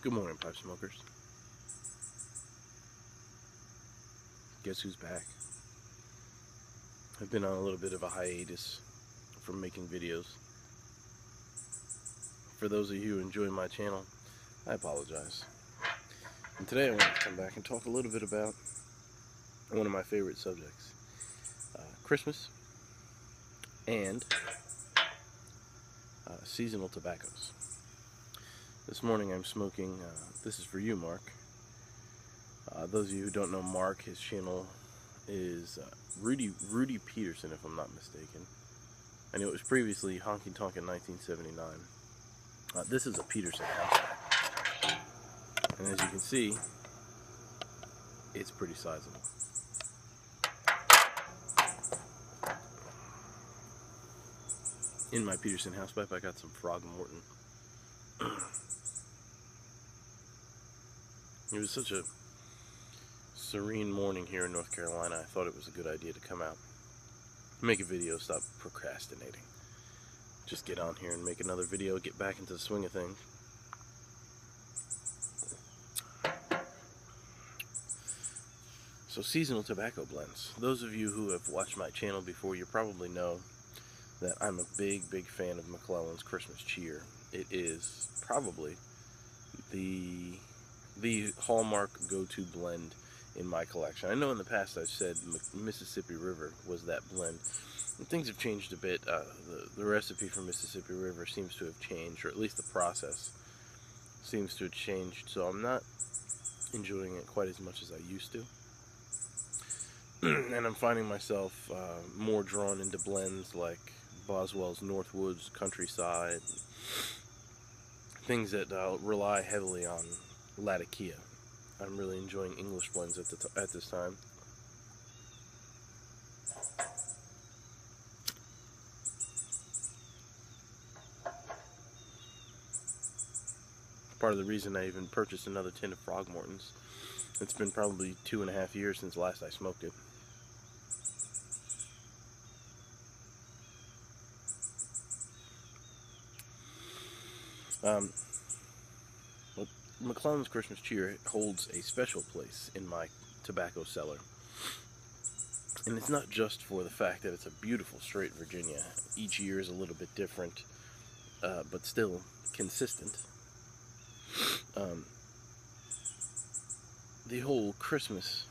Good morning, pipe smokers. Guess who's back? I've been on a little bit of a hiatus from making videos. For those of you who enjoy my channel, I apologize. And today I want to come back and talk a little bit about one of my favorite subjects, Christmas and seasonal tobaccos. This morning I'm smoking, this is for you, Mark. Those of you who don't know Mark, his channel is Rudy Peterson, if I'm not mistaken. I know it was previously Honky Tonk in 1979. This is a Peterson house. And as you can see, it's pretty sizable. In my Peterson house pipe, I got some Frog Morton. It was such a serene morning here in North Carolina, I thought it was a good idea to come out, make a video, stop procrastinating. Just get on here and make another video, get back into the swing of things. So seasonal tobacco blends. Those of you who have watched my channel before, you probably know that I'm a big fan of McClelland's Christmas Cheer. It is probably the hallmark go-to blend in my collection. I know in the past I've said Mississippi River was that blend. And things have changed a bit. The recipe for Mississippi River seems to have changed, or at least the process seems to have changed, so I'm not enjoying it quite as much as I used to. And I'm finding myself more drawn into blends like Boswell's Northwoods, Countryside, things that rely heavily on Latakia. I'm really enjoying English blends at this time. Part of the reason I even purchased another tin of Frog Mortons. It's been probably 2.5 years since last I smoked it. McClelland's Christmas Cheer holds a special place in my tobacco cellar. And it's not just for the fact that it's a beautiful straight Virginia. Each year is a little bit different, but still consistent. The whole Christmas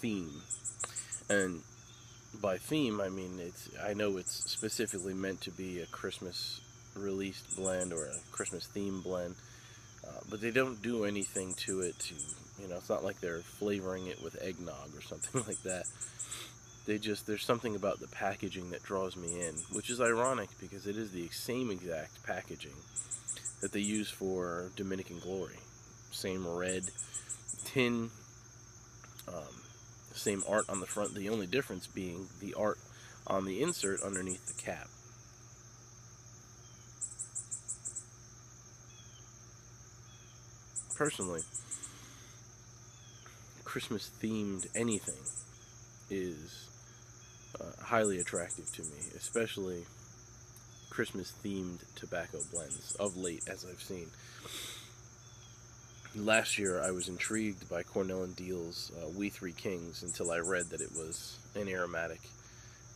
theme, and by theme I mean I know it's specifically meant to be a Christmas released blend or a Christmas theme blend, but they don't do anything to it it's not like they're flavoring it with eggnog or something like that. There's something about the packaging that draws me in, which is ironic because it is the same exact packaging that they use for Dominican Glory. Same red tin, same art on the front, the only difference being the art on the insert underneath the cap. Personally, Christmas themed anything is highly attractive to me, especially Christmas themed tobacco blends of late, as I've seen. Last year I was intrigued by Cornell & Deal's We Three Kings until I read that it was an aromatic,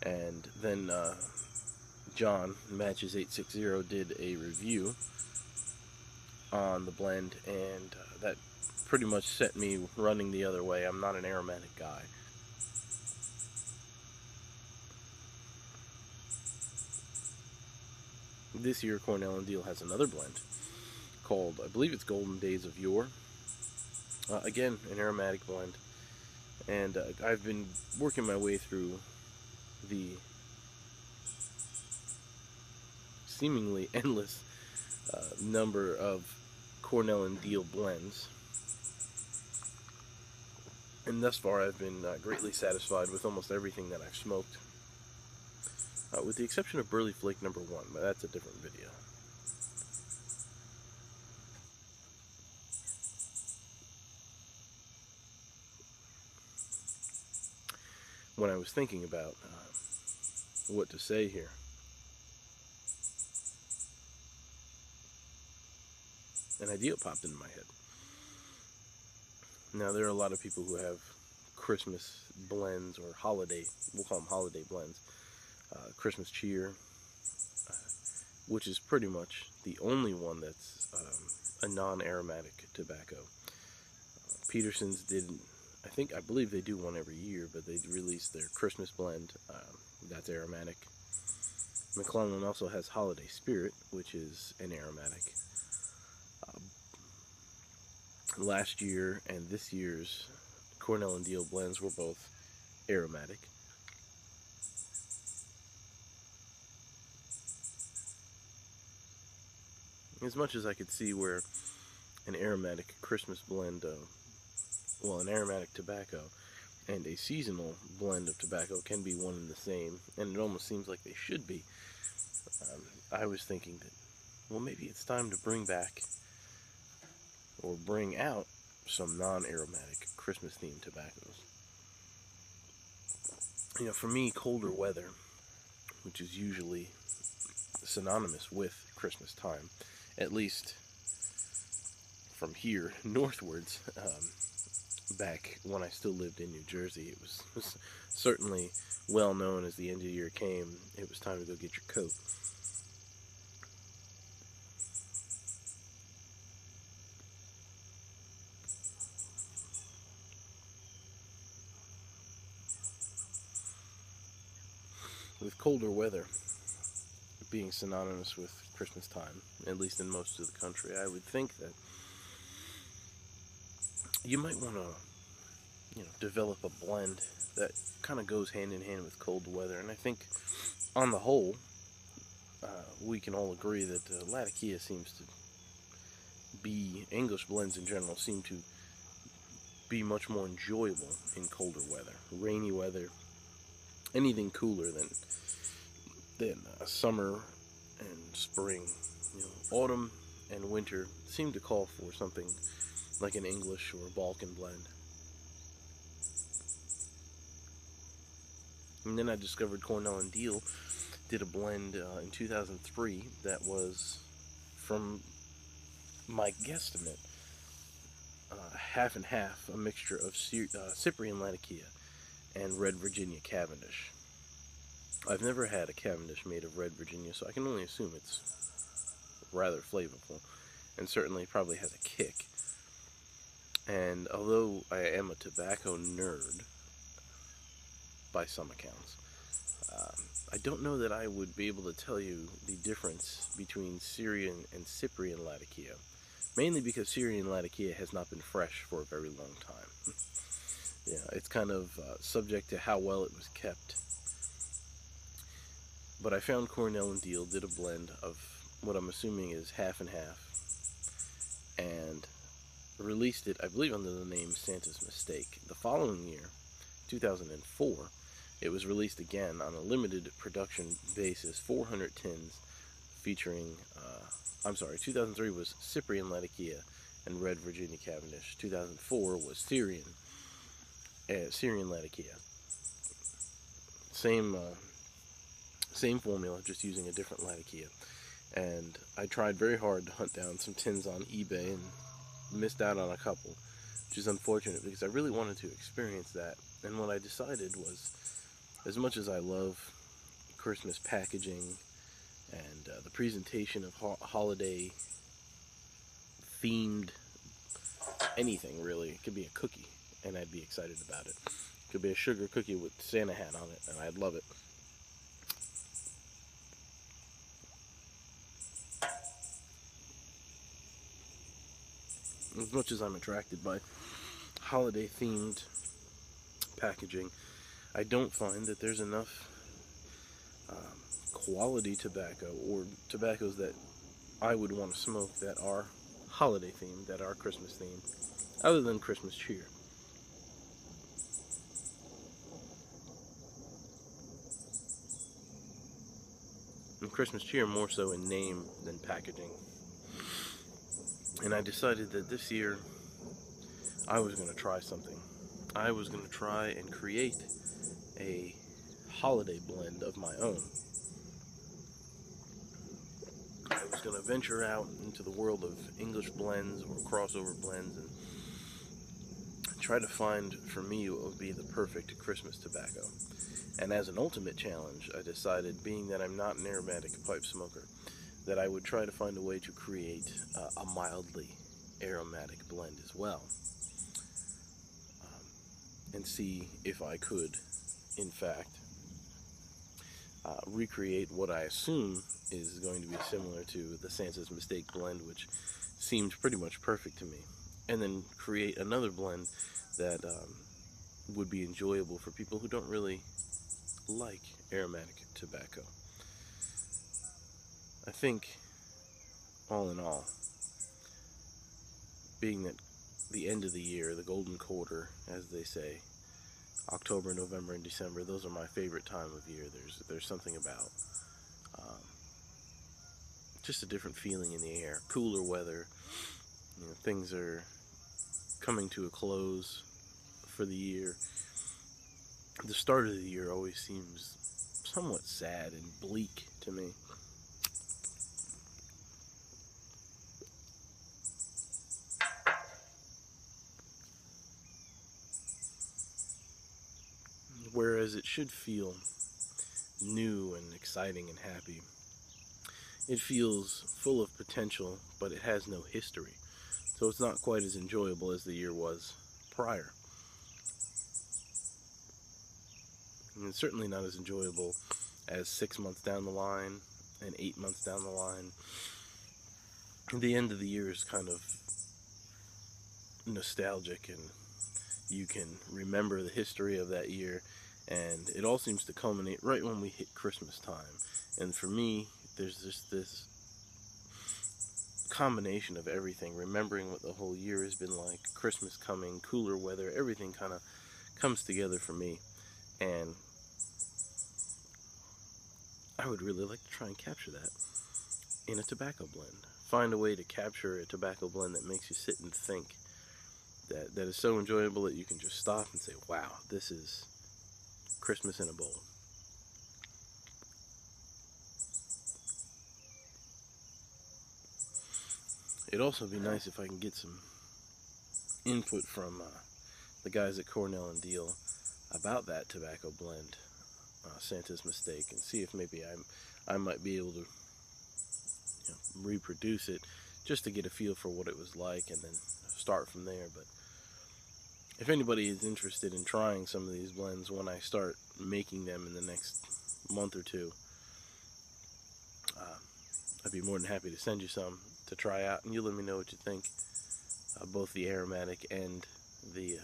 and then John, Matches 860, did a review on the blend, and that pretty much set me running the other way. I'm not an aromatic guy. This year Cornell & Deal has another blend called, I believe it's Golden Days of Yore. Again, an aromatic blend. And I've been working my way through the seemingly endless number of Cornell & Deal blends. And thus far I've been greatly satisfied with almost everything that I've smoked. With the exception of Burley Flake number 1, but that's a different video. When I was thinking about what to say here, an idea popped into my head. Now, there are a lot of people who have Christmas blends or holiday, we'll call them holiday blends, Christmas cheer, which is pretty much the only one that's a non-aromatic tobacco. Peterson's did, I believe they do one every year, but they released their Christmas blend, that's aromatic. McClellan also has Holiday Spirit, which is an aromatic. Last year and this year's Cornell and Deal blends were both aromatic. As much as I could see where an aromatic Christmas blend, an aromatic tobacco and a seasonal blend of tobacco can be one and the same, and it almost seems like they should be, I was thinking that, well, maybe it's time to bring back or bring out some non-aromatic Christmas-themed tobaccos. You know, for me, colder weather, which is usually synonymous with Christmas time, at least from here northwards, back when I still lived in New Jersey, it was certainly well known as the end of the year came, it was time to go get your coat. With colder weather being synonymous with Christmas time, at least in most of the country, I would think that you might want to, develop a blend that kind of goes hand in hand with cold weather. And I think, on the whole, we can all agree that Latakia seems to be, English blends in general seem to be much more enjoyable in colder weather. Rainy weather, anything cooler than summer and spring. Autumn and winter seem to call for something like an English or a Balkan blend. And then I discovered Cornell and Deal did a blend in 2003 that was, from my guesstimate, half and half, a mixture of Cyprian Latakia and Red Virginia Cavendish. I've never had a Cavendish made of Red Virginia, so I can only assume it's rather flavorful, and certainly probably has a kick. And although I am a tobacco nerd, by some accounts, I don't know that I would be able to tell you the difference between Syrian and Cyprian Latakia, mainly because Syrian Latakia has not been fresh for a very long time. It's kind of subject to how well it was kept. But I found Cornell and Deal did a blend of what I'm assuming is half and half, and released it, I believe, under the name Santa's Mistake. The following year, 2004, it was released again on a limited production basis, 400 tins, featuring, 2003 was Cyprian Latakia and Red Virginia Cavendish. 2004 was Syrian Latakia. Same formula, just using a different Latakia. And I tried very hard to hunt down some tins on eBay and missed out on a couple, which is unfortunate because I really wanted to experience that. And what I decided was, as much as I love Christmas packaging and the presentation of holiday themed anything, really, it could be a cookie and I'd be excited about it. It could be a sugar cookie with Santa hat on it and I'd love it. As much as I'm attracted by holiday-themed packaging, I don't find that there's enough quality tobacco or tobaccos that I would want to smoke that are holiday-themed, that are Christmas-themed, other than Christmas cheer. And Christmas cheer more so in name than packaging. And I decided that this year I was going to try something. I was going to try and create a holiday blend of my own. I was going to venture out into the world of English blends or crossover blends and try to find for me what would be the perfect Christmas tobacco. And as an ultimate challenge, I decided, being that I'm not an aromatic pipe smoker, that I would try to find a way to create a mildly aromatic blend as well, and see if I could, in fact, recreate what I assume is going to be similar to the Santa's Mistake blend, which seemed pretty much perfect to me, and then create another blend that would be enjoyable for people who don't really like aromatic tobacco. I think, all in all, being that the end of the year, the golden quarter, as they say, October, November, and December, those are my favorite time of year. There's something about just a different feeling in the air, cooler weather. You know, things are coming to a close for the year. The start of the year always seems somewhat sad and bleak to me. Whereas it should feel new and exciting and happy. It feels full of potential, but it has no history. So it's not quite as enjoyable as the year was prior. And it's certainly not as enjoyable as 6 months down the line and 8 months down the line. The end of the year is kind of nostalgic, and you can remember the history of that year, and it all seems to culminate right when we hit Christmas time. And for me, there's just this combination of everything, remembering what the whole year has been like, Christmas coming, cooler weather, everything kind of comes together for me. And I would really like to try and capture that in a tobacco blend. Find a way to capture a tobacco blend that makes you sit and think, that is so enjoyable that you can just stop and say, wow, this is Christmas in a bowl. It'd also be nice if I can get some input from the guys at Cornell and Deal about that tobacco blend, Santa's Mistake, and see if maybe I might be able to reproduce it just to get a feel for what it was like, and then start from there. But if anybody is interested in trying some of these blends when I start making them in the next month or two, I'd be more than happy to send you some to try out, and you let me know what you think, both the aromatic and the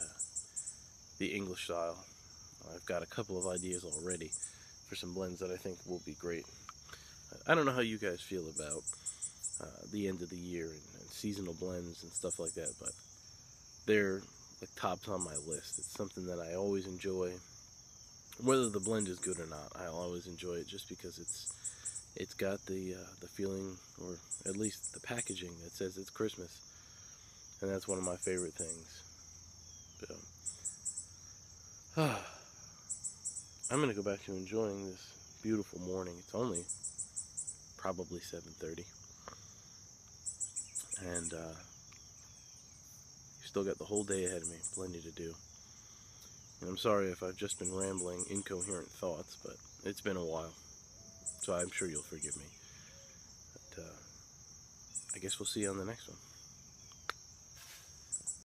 English style. I've got a couple of ideas already for some blends that I think will be great. I don't know how you guys feel about the end of the year and seasonal blends and stuff like that, but they're like tops on my list. It's something that I always enjoy. Whether the blend is good or not, I'll always enjoy it just because it's got the feeling, or at least the packaging that says it's Christmas, and that's one of my favorite things. So, I'm gonna go back to enjoying this beautiful morning. It's only probably 7:30, and you've still got the whole day ahead of me, plenty to do. And I'm sorry if I've just been rambling incoherent thoughts, but it's been a while, so I'm sure you'll forgive me. But I guess we'll see you on the next one.